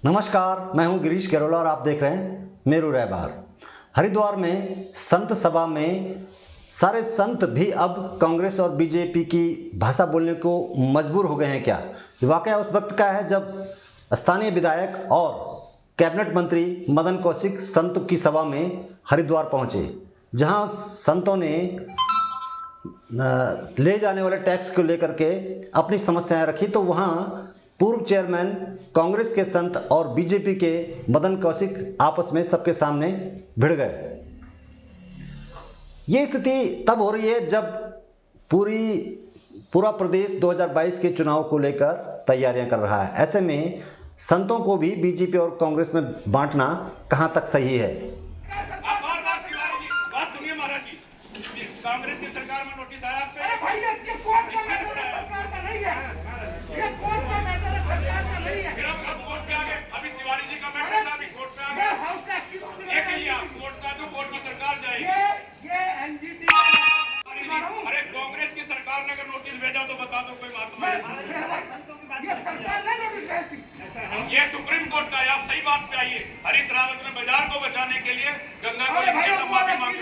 नमस्कार, मैं हूं गिरीश केरोला और आप देख रहे हैं मेरू रहबार। हरिद्वार में संत सभा में सारे संत भी अब कांग्रेस और बीजेपी की भाषा बोलने को मजबूर हो गए हैं क्या? वाकया उस वक्त का है जब स्थानीय विधायक और कैबिनेट मंत्री मदन कौशिक संत की सभा में हरिद्वार पहुंचे, जहां संतों ने ले जाने वाले टैक्स को लेकर के अपनी समस्याएं रखी। तो वहां पूर्व चेयरमैन कांग्रेस के संत और बीजेपी के मदन कौशिक आपस में सबके सामने भिड़ गए। ये स्थिति तब हो रही है जब पूरा प्रदेश 2022 के चुनाव को लेकर तैयारियां कर रहा है। ऐसे में संतों को भी बीजेपी और कांग्रेस में बांटना कहां तक सही है? कांग्रेस की सरकार में नोटिस आया आपके? अरे भाई ये कोर्ट का मैटर है, सरकार का नहीं है। ये कोर्ट का मैटर है, सरकार का नहीं है। फिर अब सब कोर्ट पे आ गए। अभी तिवारी जी का मैटर था, अभी कोर्ट पे आ गए। हाउस टैक्स की बात ये कहिए आप कोर्ट का तो कोर्ट में सरकार जाएगी। ये एनजीटी अरे कांग्रेस की सरकार ने अगर नोटिस भेजा तो बता दो, कोई बात नहीं। ये सरकार ने नोटिस भेजी। ये सुप्रीम कोर्ट का है, आप सही बात पे आइए। हरीश रावत ने बाजार को बचाने के लिए गंगा को माफी मांगी।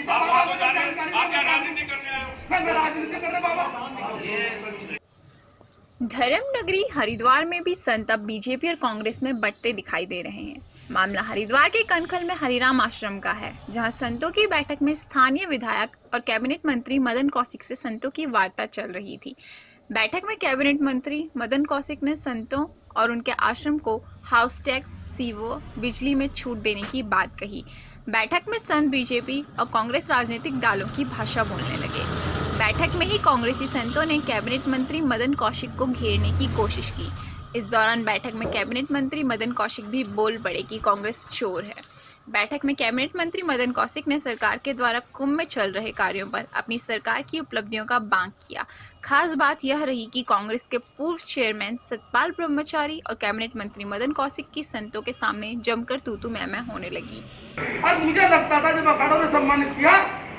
आप वहां को जाने, आप क्या राजनीति करने आए हो? मैं राजनीति कर रहा बाबा। धर्मनगरी हरिद्वार में भी संत अब बीजेपी और कांग्रेस में बंटते दिखाई दे रहे हैं। मामला हरिद्वार के कनखल में हरिराम आश्रम का है, जहां संतों की बैठक में स्थानीय विधायक और कैबिनेट मंत्री मदन कौशिक से संतों की वार्ता चल रही थी। बैठक में कैबिनेट मंत्री मदन कौशिक ने संतों और उनके आश्रम को हाउस टैक्स, सीवर, बिजली में छूट देने की बात कही। बैठक में संत बीजेपी और कांग्रेस राजनीतिक दलों की भाषा बोलने लगे। बैठक में ही कांग्रेसी संतों ने कैबिनेट मंत्री मदन कौशिक को घेरने की कोशिश की। इस दौरान बैठक में कैबिनेट मंत्री मदन कौशिक भी बोल पड़े कि कांग्रेस चोर है। बैठक में कैबिनेट मंत्री मदन कौशिक ने सरकार के द्वारा कुंभ में चल रहे कार्यों पर अपनी सरकार की उपलब्धियों का बांक किया। खास बात यह रही कि कांग्रेस के पूर्व चेयरमैन सतपाल ब्रह्मचारी और कैबिनेट मंत्री मदन कौशिक की संतों के सामने जमकर तूतू मैमै होने लगी। और मुझे लगता था जब अखाड़ों में सम्मानित किया,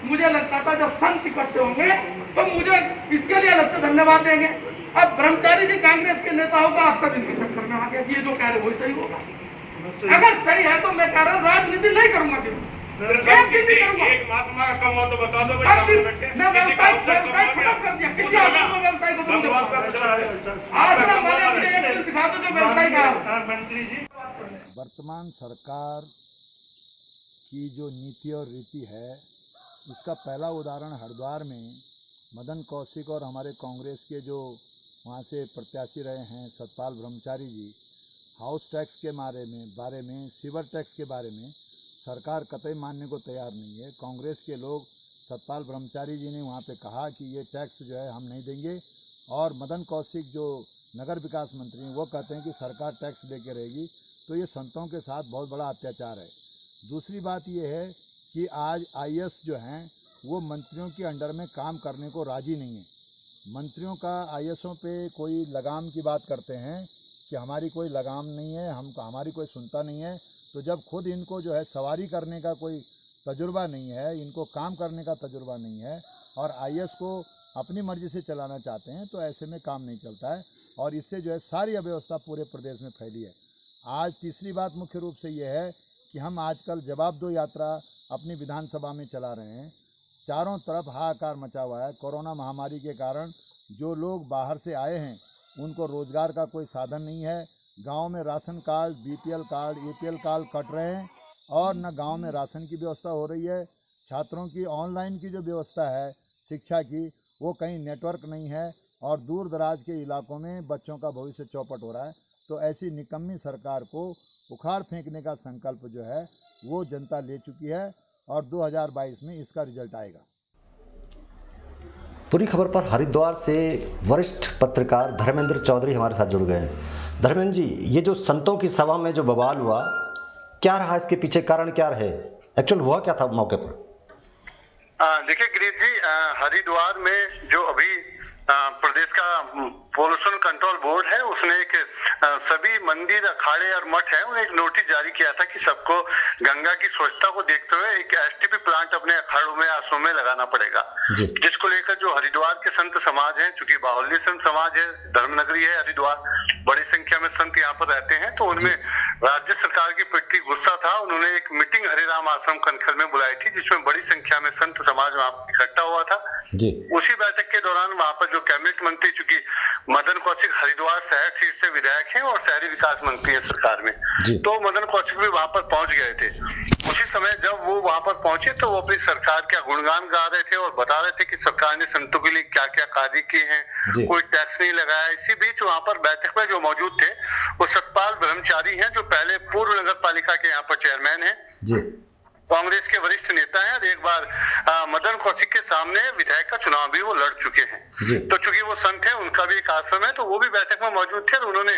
मुझे लगता था जब संत इकट्ठे होंगे तो मुझे इसके लिए अलग से धन्यवाद देंगे। अब ब्रह्मचारी जी कांग्रेस के नेता होगा, आप सब इनके चक्कर में आ गया। ये जो कह रहे वही सही होगा। अगर सही है तो मैं कह रहा राजनीति नहीं करूंगा। एक महात्मा का कम हो तो बता दो। मैं व्यवसाय खत्म कर दिया। किसी आदमी को व्यवसाय को तुम आश्रम वाले मुझे एक दिन दिखा दो जो व्यवसाय का। मंत्री जी, वर्तमान सरकार की जो नीति और रीति है, उसका पहला उदाहरण हरिद्वार में मदन कौशिक और हमारे कांग्रेस के जो वहाँ से प्रत्याशी रहे हैं सतपाल ब्रह्मचारी जी, हाउस टैक्स के बारे में सीवर टैक्स के बारे में सरकार कतई मानने को तैयार नहीं है। कांग्रेस के लोग सतपाल ब्रह्मचारी जी ने वहाँ पे कहा कि ये टैक्स जो है हम नहीं देंगे, और मदन कौशिक जो नगर विकास मंत्री हैं वो कहते हैं कि सरकार टैक्स दे के रहेगी। तो ये संतों के साथ बहुत बड़ा अत्याचार है। दूसरी बात ये है कि आज आईएएस जो हैं वो मंत्रियों के अंडर में काम करने को राजी नहीं है। मंत्रियों का आईएएसों पे कोई लगाम की बात करते हैं कि हमारी कोई लगाम नहीं है, हमारी कोई सुनता नहीं है। तो जब खुद इनको जो है सवारी करने का कोई तजुर्बा नहीं है, इनको काम करने का तजुर्बा नहीं है, और आईएएस को अपनी मर्जी से चलाना चाहते हैं, तो ऐसे में काम नहीं चलता है। और इससे जो है सारी अव्यवस्था पूरे प्रदेश में फैली है। आज तीसरी बात मुख्य रूप से ये है कि हम आजकल जवाब दो यात्रा अपनी विधानसभा में चला रहे हैं। चारों तरफ हाहाकार मचा हुआ है। कोरोना महामारी के कारण जो लोग बाहर से आए हैं उनको रोजगार का कोई साधन नहीं है। गांव में ration card, BPL card, APL card cut रहे हैं, और न गांव में राशन की व्यवस्था हो रही है। छात्रों की ऑनलाइन की जो व्यवस्था है शिक्षा की, वो कहीं नेटवर्क नहीं है, और दूर दराज के इलाकों में बच्चों का भविष्य चौपट हो रहा है। तो ऐसी निकम्मी सरकार को उखाड़ फेंकने का संकल्प जो है वो जनता ले चुकी है, और 2022 में इसका रिजल्ट आएगा। पूरी खबर पर हरिद्वार से वरिष्ठ पत्रकार धर्मेंद्र चौधरी हमारे साथ जुड़ गए हैं। धर्मेंद्र जी, ये जो संतों की सभा में जो बवाल हुआ, क्या रहा इसके पीछे, कारण क्या रहे? एक्चुअल हुआ क्या था मौके पर? देखिए गिरीश जी, हरिद्वार में जो अभी प्रदेश का पोल्यूशन कंट्रोल बोर्ड है, उसने एक सभी मंदिर, अखाड़े और मठ है, उन्हें एक नोटिस जारी किया था कि सबको गंगा की स्वच्छता को देखते हुए एक एसटीपी प्लांट अपने अखाड़ों में, आश्रमों में लगाना पड़ेगा, जिसको लेकर जो हरिद्वार के संत समाज है, चूंकि बाहुल्य संत समाज है, धर्मनगरी है हरिद्वार, बड़ी संख्या में संत यहाँ पर रहते हैं, तो उनमें राज्य सरकार के प्रति गुस्सा था। उन्होंने एक मीटिंग हरिराम आश्रम कनखल में बुलाई थी, जिसमें बड़ी संख्या में संत समाज वहां इकट्ठा हुआ था। उसी बैठक के दौरान वहां पर जो कैबिनेट मंत्री, चूंकि मदन कौशिक हरिद्वार शहर सीट से विधायक हैं और शहरी विकास मंत्री है सरकार में, तो मदन कौशिक भी वहां पर पहुंच गए थे। उसी समय जब वो वहां पर पहुंचे तो वो अपनी सरकार का गुणगान गा रहे थे और बता रहे थे कि सरकार ने संतों के लिए क्या क्या कार्य किए हैं, कोई टैक्स नहीं लगाया। इसी बीच वहां पर बैठक में जो मौजूद थे वो सतपाल ब्रह्मचारी हैं, जो पहले पूर्व नगर पालिका के यहाँ पर चेयरमैन है, कांग्रेस के वरिष्ठ नेता हैं और एक बार मदन कौशिक के सामने विधायक का चुनाव भी वो लड़ चुके हैं। तो चूंकि वो संत हैं, उनका भी एक आश्रम है, तो वो भी बैठक में मौजूद थे और उन्होंने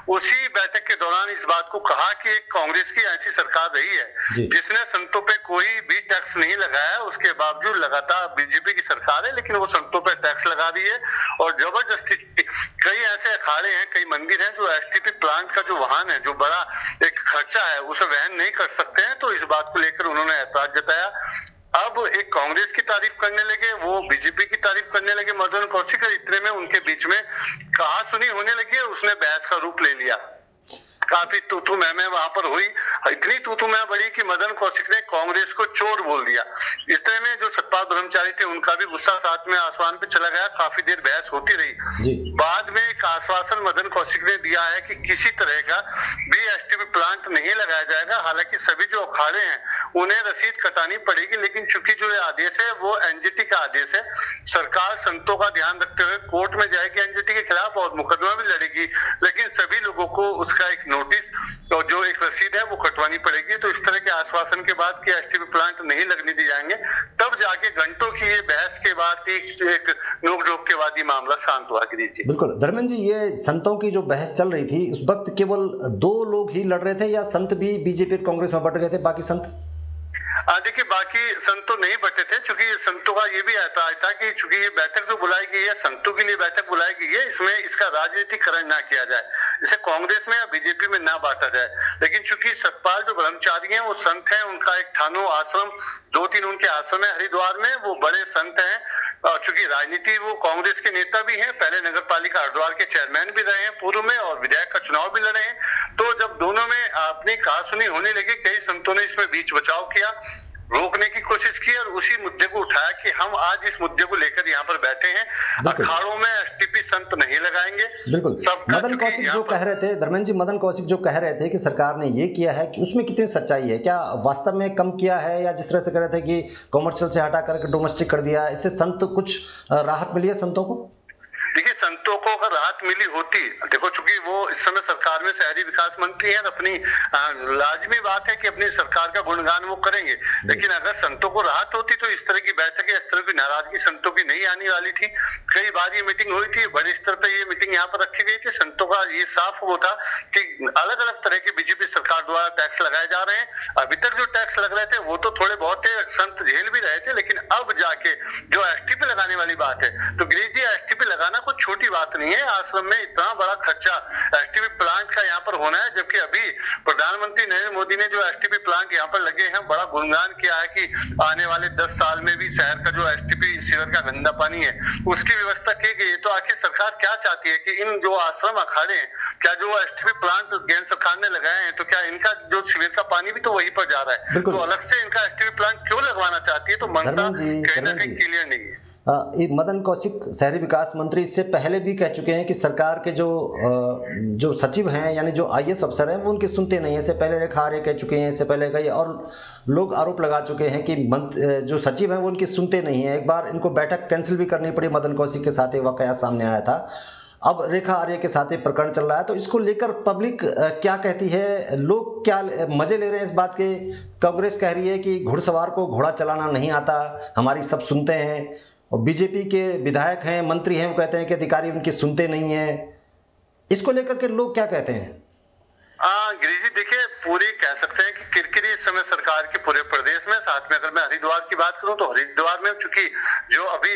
उसी बैठक के दौरान इस बात को कहा कि एक कांग्रेस की ऐसी सरकार रही है जिसने संतों पे कोई भी टैक्स नहीं लगाया, उसके बावजूद लगातार बीजेपी की सरकार है, लेकिन वो संतों पे टैक्स लगा रही है और जबरदस्ती कई ऐसे अखाड़े हैं, कई मंदिर हैं जो एसटीपी प्लांट का जो वाहन है, जो बड़ा एक खर्चा है, उसे वहन नहीं कर सकते हैं। तो इस बात को लेकर उन्होंने ऐतराज जताया। अब एक कांग्रेस की तारीफ करने लगे, वो बीजेपी की तारीफ करने लगे मदन कौशिक, इतने में उनके बीच में कहा सुनी होने लगी, उसने बहस का रूप ले लिया। काफी तूतू मैं वहां पर हुई, इतनी तूतू मैं बढ़ी कि मदन कौशिक ने कांग्रेस को चोर बोल दिया। इतने में जो सतपाल ब्रह्मचारी थे, उनका भी गुस्सा साथ में आसमान पे चला गया। काफी देर बहस होती रही। बाद में एक आश्वासन मदन कौशिक ने दिया है कि किसी तरह का भी एसटीपी प्लांट नहीं लगाया जाएगा। हालांकि सभी जो अखाड़े हैं उन्हें रसीद कटानी पड़ेगी, लेकिन चूंकि जो आदेश है वो एनजीटी का आदेश है, सरकार संतों का ध्यान रखते हुए कोर्ट में जाएगी एनजीटी के खिलाफ और मुकदमा भी लड़ेगी, लेकिन सभी लोगों को उसका एक नोटिस और जो एक रसीद है वो कटवानी पड़ेगी। तो इस तरह के आश्वासन के बाद कि एसटीपी प्लांट नहीं लगने दिए जाएंगे, तब जाके घंटों की ये बहस के बाद एक नोक-झोंक के बाद ये मामला शांत हुआ। गिरीश जी, बिल्कुल। धर्मेंद्र जी, ये संतों की जो बहस चल रही थी उस वक्त केवल 2 लोग ही लड़ रहे थे या संत भी बीजेपी और कांग्रेस में बट गए थे, बाकी संत? देखिए, बाकी संत तो नहीं बटे थे, चूंकि संतों का ये भी ऐतराज था कि चूंकि ये बैठक जो बुलाई गई है, संतों के लिए बैठक बुलाई गई है, इसमें इसका राजनीतिकरण ना किया जाए, इसे कांग्रेस में या बीजेपी में ना बांटा जाए। लेकिन चूंकि सतपाल जो ब्रह्मचारी हैं वो संत हैं, उनका एक थानो आश्रम, 2-3 उनके आश्रम है हरिद्वार में, वो बड़े संत हैं। चूंकि राजनीति वो कांग्रेस के नेता भी हैं, पहले नगर पालिका हरिद्वार के चेयरमैन भी रहे हैं पूर्व में और विधायक का चुनाव भी लड़े हैं। तो जब दोनों में अपनी कहासुनी होने लगी, कई संतों ने इसमें बीच बचाव किया, रोकने की कोशिश की और उसी मुद्दे को उठाया कि हम आज इस मुद्दे को लेकर यहाँ पर बैठे हैं, अखाड़ों में एसटीपी संत नहीं लगाएंगे। बिल्कुल। मदन कौशिक जो कह रहे थे, धर्मेंद्र जी, मदन कौशिक जो कह रहे थे कि सरकार ने ये किया है, कि उसमें कितनी सच्चाई है? क्या वास्तव में कम किया है या जिस तरह से कह रहे थे कि कॉमर्शियल से हटा करके डोमेस्टिक कर दिया, इससे संत कुछ राहत मिली है संतों को? देखिए, संतों को अगर राहत मिली होती, देखो चूंकि वो इस समय सरकार में शहरी विकास मंत्री हैं, अपनी लाजमी बात है कि अपनी सरकार का गुणगान वो करेंगे, लेकिन अगर संतों को राहत होती तो इस तरह की बैठक, इस तरह की नाराजगी संतों की नहीं आने वाली थी। कई बार ये मीटिंग हुई थी, बड़े स्तर पर ये मीटिंग यहाँ पर रखी गई थी। संतों का ये साफ वो था कि अलग अलग तरह के बीजेपी सरकार द्वारा टैक्स लगाए जा रहे हैं। अभी तक जो टैक्स लग रहे थे वो तो थोड़े बहुत संत झेल भी रहे थे, लेकिन अब जाके जो एसटीपी लगाने वाली बात है, तो गिरीश जी, एसटीपी लगाना कुछ छोटी बात नहीं है। आश्रम में इतना बड़ा खर्चा एसटीपी प्लांट का यहाँ पर होना है, जबकि अभी प्रधानमंत्री नरेंद्र मोदी ने जो एसटीपी प्लांट यहाँ पर लगे हैं, बड़ा गुणगान किया है कि आने वाले 10 साल में भी शहर का जो एसटीपी सीवर का गंदा पानी है उसकी व्यवस्था की गई है। तो आखिर सरकार क्या चाहती है कि इन जो आश्रम अखाड़े हैं, क्या जो एसटीपी प्लांट केंद्र सरकार ने लगाए हैं, तो क्या इनका जो सीवर का पानी भी तो वहीं पर जा रहा है? तो अलग से इनका एसटीपी प्लांट क्यों लगवाना चाहती है? तो मनसा कहीं ना कहीं क्लियर नहीं है। मदन कौशिक शहरी विकास मंत्री इससे पहले भी कह चुके हैं कि सरकार के जो सचिव हैं, यानी जो आईएएस अफसर हैं, वो उनके सुनते नहीं है। इससे पहले रेखा आर्य कह चुके हैं, इससे पहले कई और लोग आरोप लगा चुके हैं कि जो सचिव हैं वो उनकी सुनते नहीं है। एक बार इनको बैठक कैंसिल भी करनी पड़ी, मदन कौशिक के साथ वाकया सामने आया था। अब रेखा आर्य के साथ प्रकरण चल रहा है, तो इसको लेकर पब्लिक क्या कहती है, लोग क्या मजे ले रहे हैं इस बात के? कांग्रेस कह रही है कि घुड़सवार को घोड़ा चलाना नहीं आता, हमारी सब सुनते हैं, और बीजेपी के विधायक हैं, मंत्री हैं, वो कहते हैं कि अधिकारी उनकी सुनते नहीं हैं। इसको लेकर के लोग क्या कहते हैं? गिरीश जी देखिए, पूरी कह सकते हैं कि किरकिरी इस समय सरकार की पूरे प्रदेश में। साथ में अगर मैं हरिद्वार की बात करूं तो हरिद्वार में चूंकि जो अभी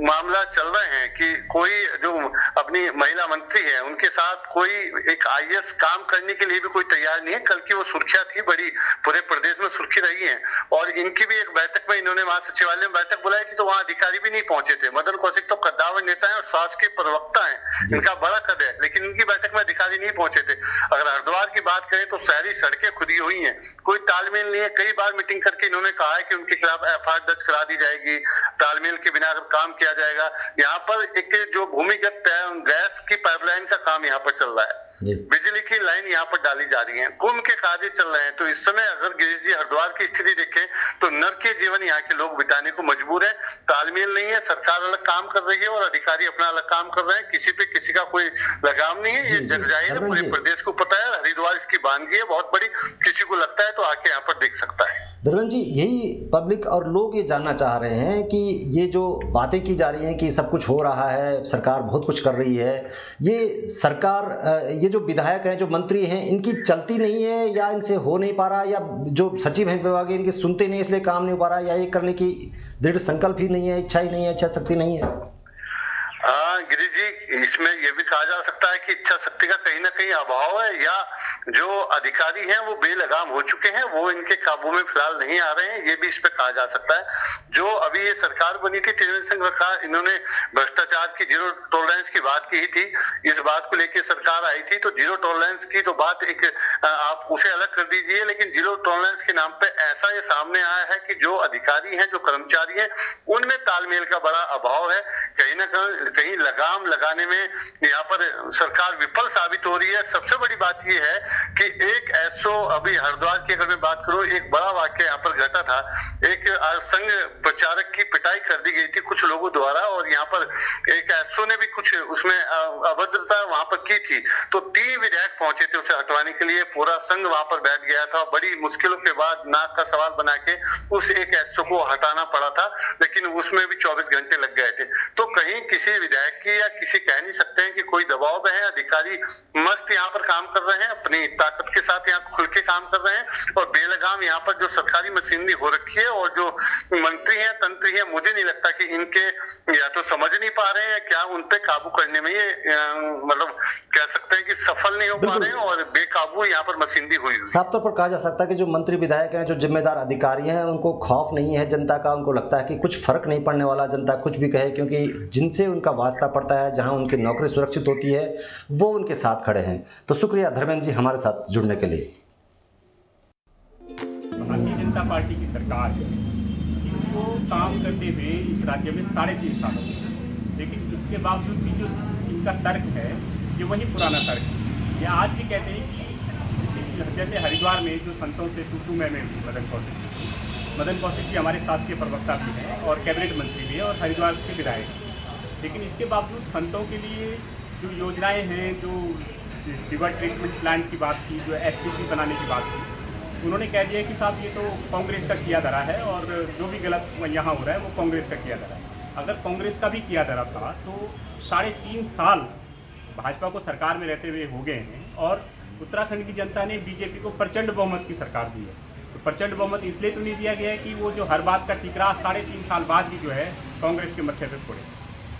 मामला चल रहे हैं कि कोई जो अपनी महिला मंत्री है उनके साथ कोई एक आईएएस काम करने के लिए भी कोई तैयार नहीं है। कल की वो सुर्खियां थी बड़ी, पूरे प्रदेश में सुर्खी रही है। और इनकी भी एक बैठक में इन्होंने वहां सचिवालय में बैठक बुलाई थी तो वहां अधिकारी भी नहीं पहुंचे थे। मदन कौशिक तो कद्दावर नेता है और शासकीय प्रवक्ता है, इनका बड़ा कद है, लेकिन इनकी बैठक में अधिकारी नहीं पहुंचे थे। अगर हरिद्वार की बात करें तो शहरी सड़कें खुदी हुई हैं, कोई तालमेल नहीं है। कई बार मीटिंग करके इन्होंने कहा है कि उनके खिलाफ एफआईआर दर्ज करा दी जाएगी, तालमेल के बिना अगर काम किया जाएगा। यहाँ पर एक जो भूमिगत गैस की पाइपलाइन का काम यहाँ पर चल रहा है, बिजली की लाइन यहाँ पर डाली जा रही है, कुंभ के कार्य चल रहे हैं। तो इस समय अगर गिरीश जी हरिद्वार की स्थिति देखें तो नरकीय जीवन यहाँ के लोग बिताने को मजबूर है। तालमेल नहीं है, सरकार अलग काम कर रही है और अधिकारी अपना अलग काम कर रहे हैं, किसी पे किसी का कोई लगाम नहीं है। ये जग जाहिर है, पूरे प्रदेश को पता है। हरिद्वार इसकी वानगी है बहुत बड़ी, किसी को लगता है तो आके यहाँ पर देख सकता है। धर्मेंद्र जी, यही पब्लिक और लोग ये जानना चाह रहे हैं कि ये जो बातें की जा रही हैं कि सब कुछ हो रहा है, सरकार बहुत कुछ कर रही है, ये सरकार, ये जो विधायक हैं, जो मंत्री हैं, इनकी चलती नहीं है या इनसे हो नहीं पा रहा, या जो सचिव हैं विभाग इनके सुनते नहीं इसलिए काम नहीं हो पा रहा, या ये करने की दृढ़ संकल्प ही नहीं है, इच्छा ही नहीं है, इच्छा शक्ति नहीं है? गिरीश जी, इसमें यह भी कहा जा सकता है कि इच्छा शक्ति का कहीं ना कहीं अभाव है, या जो अधिकारी हैं वो बेलगाम हो चुके हैं, वो इनके काबू में फिलहाल नहीं आ रहे हैं। ये भी इस पे कहा जा सकता है। जो अभी ये सरकार बनी थी त्रिवेंद्र सिंह रावत, इन्होंने भ्रष्टाचार की जीरो टॉलरेंस की बात की थी। इस बात को लेकर सरकार आई थी तो जीरो टॉलरेंस की तो बात एक आप उसे अलग कर दीजिए, लेकिन जीरो टॉलरेंस के नाम पे ऐसा ये सामने आया है कि जो अधिकारी हैं, जो कर्मचारी हैं, उनमें तालमेल का बड़ा अभाव है। कहीं ना कहीं लगाम लगाने में यहाँ पर सरकार विफल साबित हो रही है। सबसे बड़ी बात यह है कि एक एसओ, अभी हरिद्वार की अगर मैं बात करूं, एक बड़ा वाक्य यहाँ पर घटा था। एक संघ प्रचारक की पिटाई कर दी गई थी कुछ लोगों द्वारा, और यहाँ पर एक एसओ ने भी कुछ उसमें अभद्रता वहां पर की थी। तो 3 विधायक पहुंचे थे उसे हटवाने के लिए, पूरा संघ वहां पर बैठ गया था। बड़ी मुश्किलों के बाद नाक का सवाल बना के उस एक एसओ को हटाना पड़ा था, लेकिन उसमें भी 24 घंटे लग गए थे। तो कहीं किसी विधायक की या किसी कह नहीं सकते हैं कि कोई दबाव में है। अधिकारी मस्त यहाँ पर काम कर रहे हैं, अपनी ताकत के साथ यहाँ खुल के काम कर रहे हैं, और बेलगाम यहाँ पर जो सरकारी मशीनरी हो रखी है और जो मंत्री हैं, तंत्री हैं, मुझे नहीं लगता कि इनके या तो समझ नहीं पा रहे हैं क्या उन पे काबू करने में ये मतलब कह सकते हैं कि सफल नहीं हो पा रहे हैं, और बेकाबू यहाँ पर मशीनरी हुई। साफ तौर पर कहा जा सकता है कि जो मंत्री विधायक हैं, जो जिम्मेदार अधिकारी हैं, उनको खौफ नहीं है जनता का। उनको लगता है कि कुछ फर्क नहीं पड़ने वाला, जनता कुछ भी कहे, क्योंकि जिनसे उनका वास्ता पड़ता है, जहां उनकी नौकरी सुरक्षित होती है, वो उनके साथ खड़े हैं। तो शुक्रिया धर्मेंद्र जी हमारे साथ जुड़ने के लिए। भारतीय जनता पार्टी की सरकार है, इनको काम करते हुए इस राज्य में 3.5 साल हो गए, लेकिन इसके बावजूद भी जो इनका तर्क है ये वही पुराना तर्क है। ये आज भी कहते हैं कि जैसे हरिद्वार में जो संतों से तू मैं मदन कौशिक जी हमारे शासकीय प्रवक्ता भी हैं और कैबिनेट मंत्री भी हैं और हरिद्वार के विधायक हैं, लेकिन इसके बावजूद संतों के लिए जो योजनाएं हैं, जो सीवर ट्रीटमेंट प्लांट की बात की, जो एसटीपी बनाने की बात की, उन्होंने कह दिया कि साहब ये तो कांग्रेस का किया धरा है और जो भी गलत यहाँ हो रहा है वो कांग्रेस का किया धरा है। अगर कांग्रेस का भी किया धरा था तो 3.5 साल भाजपा को सरकार में रहते हुए हो गए हैं और उत्तराखंड की जनता ने बीजेपी को प्रचंड बहुमत की सरकार दी है। तो प्रचंड बहुमत इसलिए तो नहीं दिया गया है कि वो जो हर बात का ठिकरा 3.5 साल बाद भी जो है कांग्रेस के मत्थे पे फोड़े।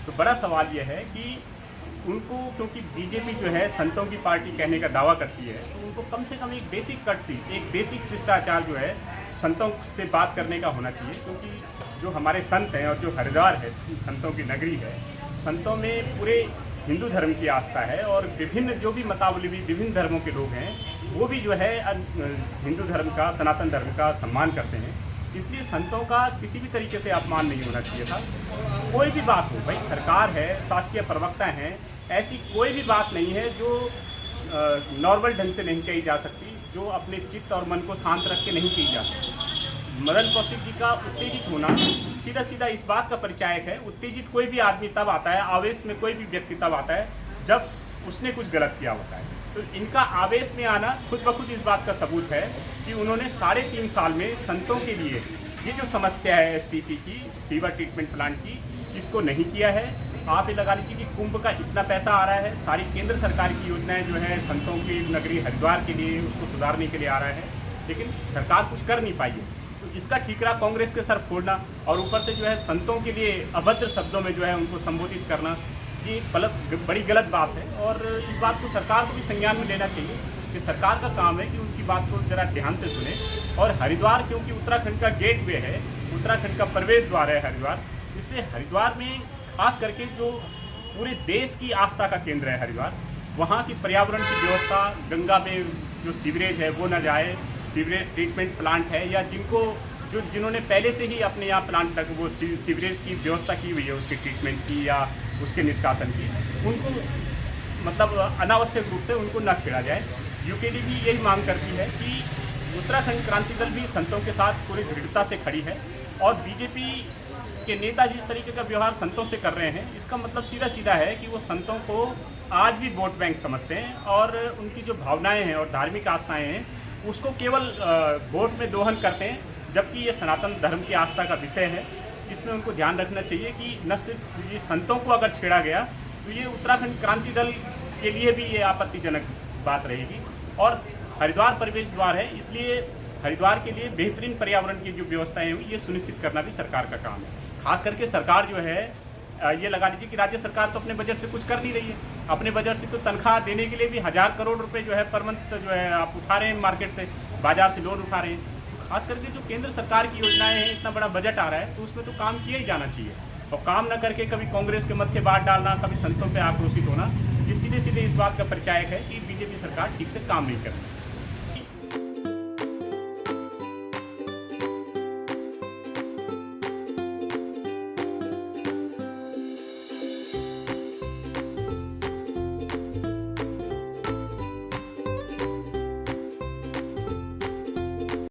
तो बड़ा सवाल यह है कि उनको, क्योंकि बीजेपी जो है संतों की पार्टी कहने का दावा करती है, तो उनको कम से कम एक बेसिक कर्टसी, एक बेसिक शिष्टाचार जो है संतों से बात करने का होना चाहिए। क्योंकि जो हमारे संत हैं और जो हरिद्वार है संतों की नगरी है, संतों में पूरे हिंदू धर्म की आस्था है और विभिन्न जो भी मतावलंबी विभिन्न धर्मों के लोग हैं वो भी जो है हिंदू धर्म का, सनातन धर्म का सम्मान करते हैं। इसलिए संतों का किसी भी तरीके से अपमान नहीं होना चाहिए था। कोई भी बात हो, भाई सरकार है, शासकीय प्रवक्ता हैं, ऐसी कोई भी बात नहीं है जो नॉर्मल ढंग से नहीं कही जा सकती, जो अपने चित्त और मन को शांत रख के नहीं की जा सकती। मदन कौशिक जी का उत्तेजित होना सीधा सीधा इस बात का परिचायक है। उत्तेजित कोई भी आदमी तब आता है, आवेश में कोई भी व्यक्ति तब आता है जब उसने कुछ गलत किया होता है। तो इनका आवेश में आना खुद ब खुद इस बात का सबूत है कि उन्होंने 3.5 साल में संतों के लिए ये जो समस्या है एसटीपी की, सीवर ट्रीटमेंट प्लांट की, इसको नहीं किया है। आप ये लगा लीजिए कि कुंभ का इतना पैसा आ रहा है, सारी केंद्र सरकार की योजनाएं जो है संतों की नगरी हरिद्वार के लिए उसको सुधारने के लिए आ रहा है, लेकिन सरकार कुछ कर नहीं पाई है। तो इसका ठीकरा कांग्रेस के सर फोड़ना और ऊपर से जो है संतों के लिए अभद्र शब्दों में जो है उनको संबोधित करना, ये बड़ी गलत बात है। और इस बात को सरकार को भी संज्ञान में लेना चाहिए कि सरकार का काम है कि उनकी बात को जरा ध्यान से सुने। और हरिद्वार क्योंकि उत्तराखंड का गेटवे है, उत्तराखंड का प्रवेश द्वार है हरिद्वार, इसलिए हरिद्वार में खास करके जो पूरे देश की आस्था का केंद्र है हरिद्वार, वहाँ की पर्यावरण की व्यवस्था, गंगा में जो सीवरेज है वो न जाए, सीवरेज ट्रीटमेंट प्लांट है या जिन्होंने पहले से ही अपने यहाँ प्लांट तक वो सीवरेज की व्यवस्था की हुई है उसके ट्रीटमेंट की या उसके निष्कासन की, उनको मतलब अनावश्यक रूप से उनको न छेड़ा जाए। यूकेडी भी यही मांग करती है कि उत्तराखंड क्रांति दल भी संतों के साथ पूरी दृढ़ता से खड़ी है और बीजेपी के नेता जिस तरीके का व्यवहार संतों से कर रहे हैं, इसका मतलब सीधा सीधा है कि वो संतों को आज भी वोट बैंक समझते हैं और उनकी जो भावनाएं हैं और धार्मिक आस्थाएं हैं उसको केवल वोट में दोहन करते हैं, जबकि ये सनातन धर्म की आस्था का विषय है। इसमें उनको ध्यान रखना चाहिए कि न सिर्फ ये संतों को अगर छेड़ा गया तो ये उत्तराखंड क्रांति दल के लिए भी ये आपत्तिजनक बात रहेगी। और हरिद्वार प्रवेश द्वार है, इसलिए हरिद्वार के लिए बेहतरीन पर्यावरण की जो व्यवस्थाएं हुई ये सुनिश्चित करना भी सरकार का काम है। खास करके सरकार जो है ये लगा लीजिए कि राज्य सरकार तो अपने बजट से कुछ कर नहीं रही है। अपने बजट से तो तनख्वाह देने के लिए भी 1000 करोड़ रुपए जो है पर मंथ जो है आप उठा रहे हैं, मार्केट से बाजार से लोन उठा रहे हैं। खास करके जो केंद्र सरकार की योजनाएं हैं, इतना बड़ा बजट आ रहा है तो उसमें तो काम किया ही जाना चाहिए। और काम न करके कभी कांग्रेस के मत्थे बात डालना, कभी संतों पर आक्रोशित होना, ये सीधे सीधे इस बात का परिचायक है कि बीजेपी सरकार ठीक से काम नहीं कर रही।